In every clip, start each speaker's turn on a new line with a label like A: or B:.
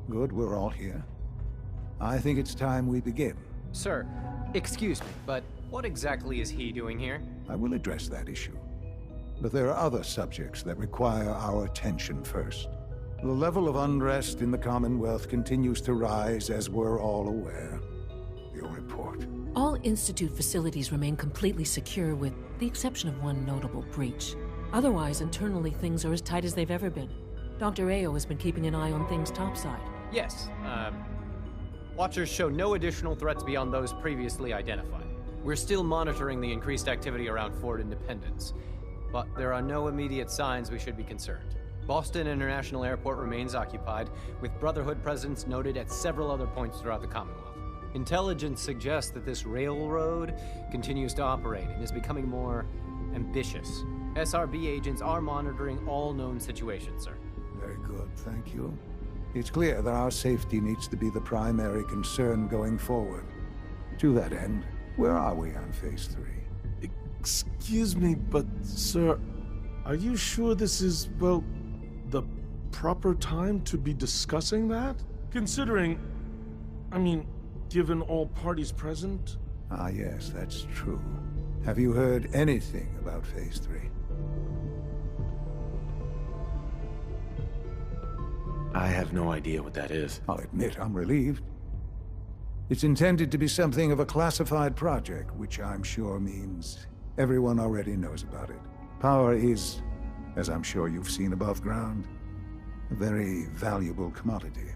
A: Good, we're all here. I think it's time we begin.
B: Sir, excuse me, but what exactly is he doing here?
A: I will address that issue. But there are other subjects that require our attention first. The level of unrest in the Commonwealth continues to rise, as we're all aware. Your report.
C: All Institute facilities remain completely secure with the exception of one notable breach. Otherwise, internally things are as tight as they've ever been. Dr. Ao has been keeping an eye on things topside.
B: Yes, Watchers show no additional threats beyond those previously identified. We're still monitoring the increased activity around Fort Independence, but there are no immediate signs we should be concerned. Boston International Airport remains occupied, with Brotherhood presence noted at several other points throughout the Commonwealth. Intelligence suggests that this railroad continues to operate and is becoming more ambitious. SRB agents are monitoring all known situations, sir.
A: Very good, thank you. It's clear that our safety needs to be the primary concern going forward. To that end, where are we on Phase 3?
D: Excuse me, but sir, are you sure this is, well, the proper time to be discussing that? Considering, given all parties present?
A: Ah, yes, that's true. Have you heard anything about Phase 3?
E: I have no idea what that is.
A: I'll admit I'm relieved. It's intended to be something of a classified project, which I'm sure means everyone already knows about it. Power is, as I'm sure you've seen above ground, a very valuable commodity.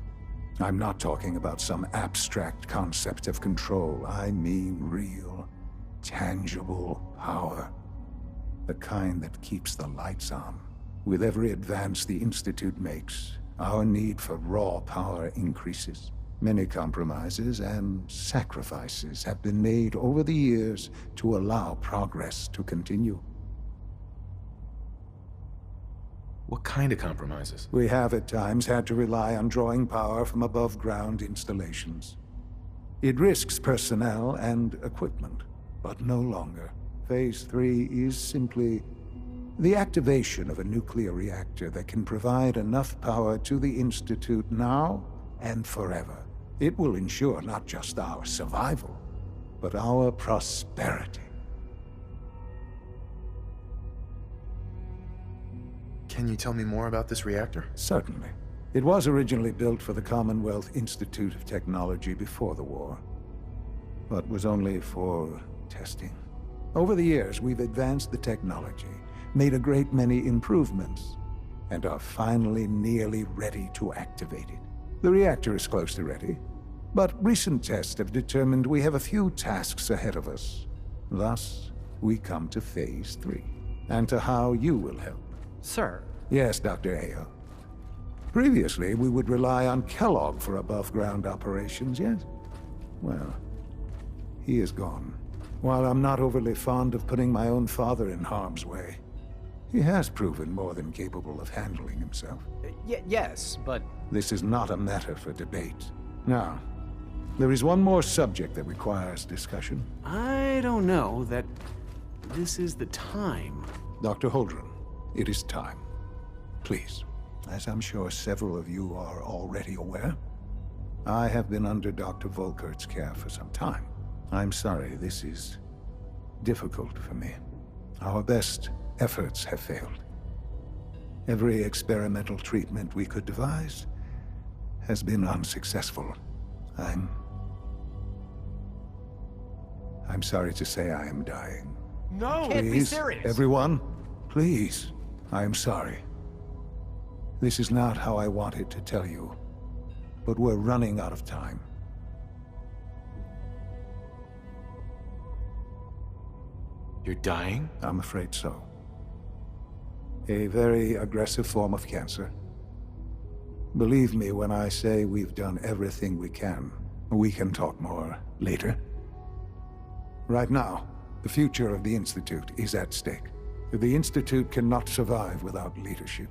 A: I'm not talking about some abstract concept of control. I mean real, tangible power. The kind that keeps the lights on. With every advance the Institute makes, our need for raw power increases. Many compromises and sacrifices have been made over the years to allow progress to continue.
E: What kind of compromises?
A: We have at times had to rely on drawing power from above-ground installations. It risks personnel and equipment, but no longer. Phase 3 is simply the activation of a nuclear reactor that can provide enough power to the Institute now and forever. It will ensure not just our survival, but our prosperity.
E: Can you tell me more about this reactor?
A: Certainly. It was originally built for the Commonwealth Institute of Technology before the war, but was only for testing. Over the years, we've advanced the technology, made a great many improvements, and are finally nearly ready to activate it. The reactor is close to ready, but recent tests have determined we have a few tasks ahead of us. Thus, we come to Phase 3, and to how you will help.
B: Sir.
A: Yes, Dr. Ao. Previously, we would rely on Kellogg for above-ground operations, yes? Well, he is gone. While I'm not overly fond of putting my own father in harm's way, he has proven more than capable of handling himself.
B: Yes, but...
A: This is not a matter for debate. Now, there is one more subject that requires discussion.
E: I don't know that this is the time.
A: Dr. Holdren, it is time. Please, as I'm sure several of you are already aware, I have been under Dr. Volkert's care for some time. I'm sorry, this is difficult for me. Our best efforts have failed. Every experimental treatment we could devise has been unsuccessful. I'm sorry to say I am dying.
D: No!
B: Can't be
A: Please,
B: serious.
A: everyone, please. I am sorry. This is not how I wanted to tell you, but we're running out of time.
E: You're dying?
A: I'm afraid so. A very aggressive form of cancer. Believe me when I say we've done everything we can. We can talk more later. Right now, the future of the Institute is at stake. The Institute cannot survive without leadership.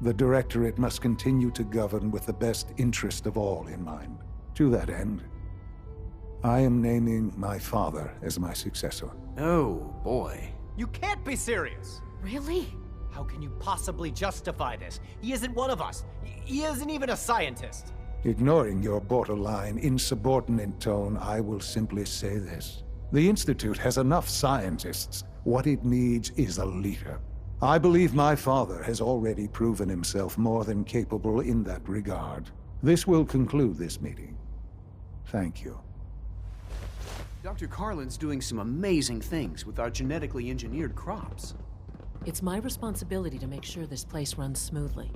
A: The Directorate must continue to govern with the best interest of all in mind. To that end, I am naming my father as my successor.
E: Oh, boy.
B: You can't be serious!
C: Really?
B: How can you possibly justify this? He isn't one of us. He isn't even a scientist.
A: Ignoring your borderline, insubordinate tone, I will simply say this. The Institute has enough scientists. What it needs is a leader. I believe my father has already proven himself more than capable in that regard. This will conclude this meeting. Thank you.
E: Dr. Carlin's doing some amazing things with our genetically engineered crops.
C: It's my responsibility to make sure this place runs smoothly.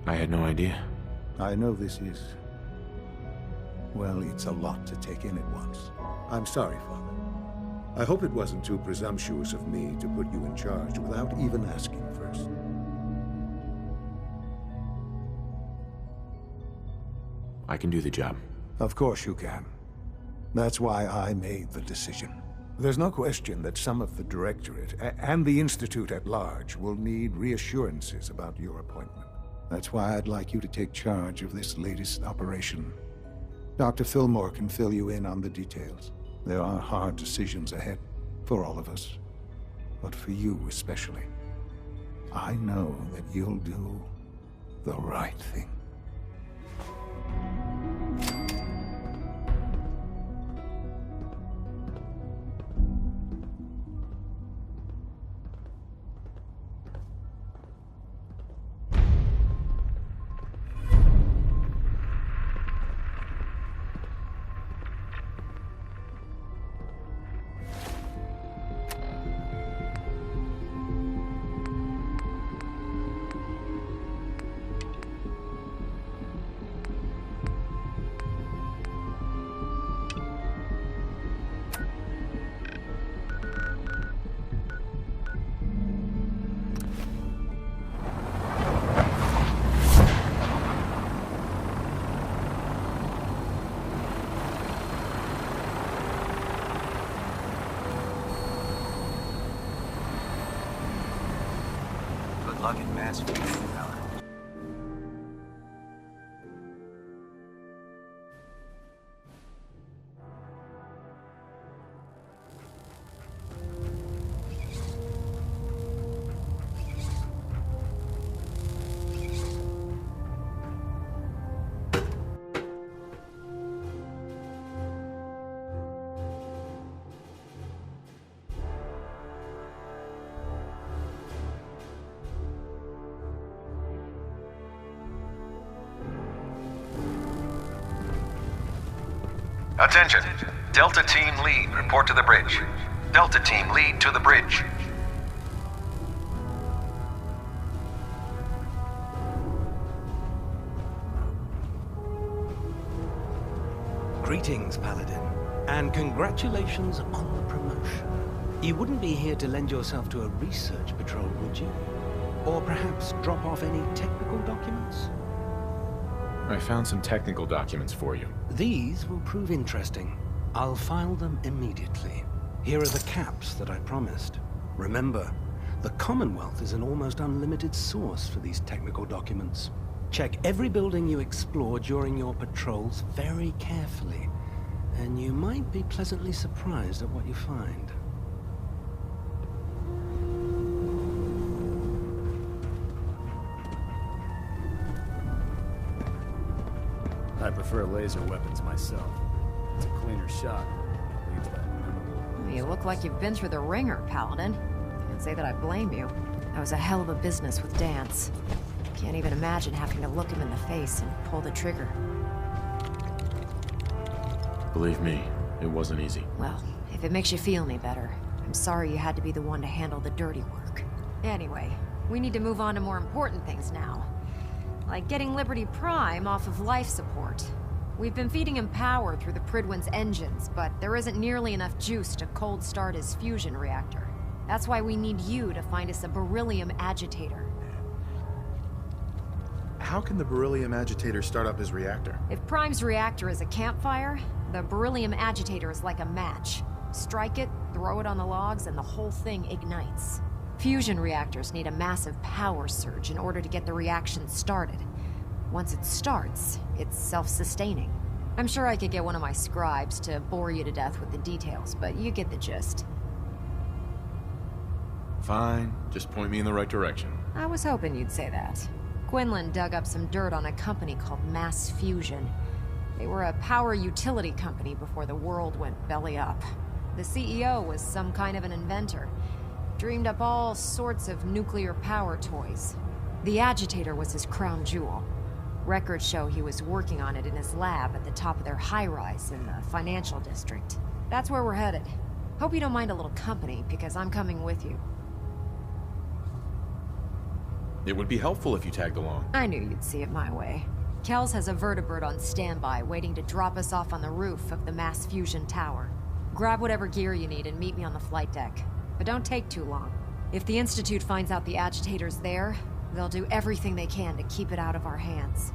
F: I had no idea.
A: I know this is... well, it's a lot to take in at once. I'm sorry, Father. I hope it wasn't too presumptuous of me to put you in charge without even asking first.
F: I can do the job.
A: Of course you can. That's why I made the decision. There's no question that some of the Directorate and the Institute at large will need reassurances about your appointment. That's why I'd like you to take charge of this latest operation. Dr. Fillmore can fill you in on the details. There are hard decisions ahead, for all of us. But for you especially. I know that you'll do the right thing.
G: Luck and mass fusion power.
H: Attention! Delta Team Lead, report to the bridge. Delta Team Lead to the bridge.
G: Greetings, Paladin. And congratulations on the promotion. You wouldn't be here to lend yourself to a research patrol, would you? Or perhaps drop off any technical documents?
F: I found some technical documents for you.
G: These will prove interesting. I'll file them immediately. Here are the caps that I promised. Remember, the Commonwealth is an almost unlimited source for these technical documents. Check every building you explore during your patrols very carefully, and you might be pleasantly surprised at what you find.
I: I prefer laser weapons myself. It's a cleaner shot. Leaves that minimal.
J: You look like you've been through the ringer, Paladin. Can't say that I blame you. That was a hell of a business with Dance. Can't even imagine having to look him in the face and pull the trigger.
F: Believe me, it wasn't easy.
J: Well, if it makes you feel any better, I'm sorry you had to be the one to handle the dirty work. Anyway, we need to move on to more important things now. Like getting Liberty Prime off of life support. We've been feeding him power through the Pridwin's engines, but there isn't nearly enough juice to cold start his fusion reactor. That's why we need you to find us a beryllium agitator.
K: How can the beryllium agitator start up his reactor?
J: If Prime's reactor is a campfire, the beryllium agitator is like a match. Strike it, throw it on the logs, and the whole thing ignites. Fusion reactors need a massive power surge in order to get the reaction started. Once it starts, it's self-sustaining. I'm sure I could get one of my scribes to bore you to death with the details, but you get the gist.
F: Fine, just point me in the right direction.
J: I was hoping you'd say that. Quinlan dug up some dirt on a company called Mass Fusion. They were a power utility company before the world went belly up. The CEO was some kind of an inventor. Dreamed up all sorts of nuclear power toys. The agitator was his crown jewel. Records show he was working on it in his lab at the top of their high-rise in the financial district. That's where we're headed. Hope you don't mind a little company, because I'm coming with you.
F: It would be helpful if you tagged along.
J: I knew you'd see it my way. Kells has a vertibird on standby, waiting to drop us off on the roof of the Mass Fusion Tower. Grab whatever gear you need and meet me on the flight deck. But don't take too long. If the Institute finds out the agitator's there, they'll do everything they can to keep it out of our hands.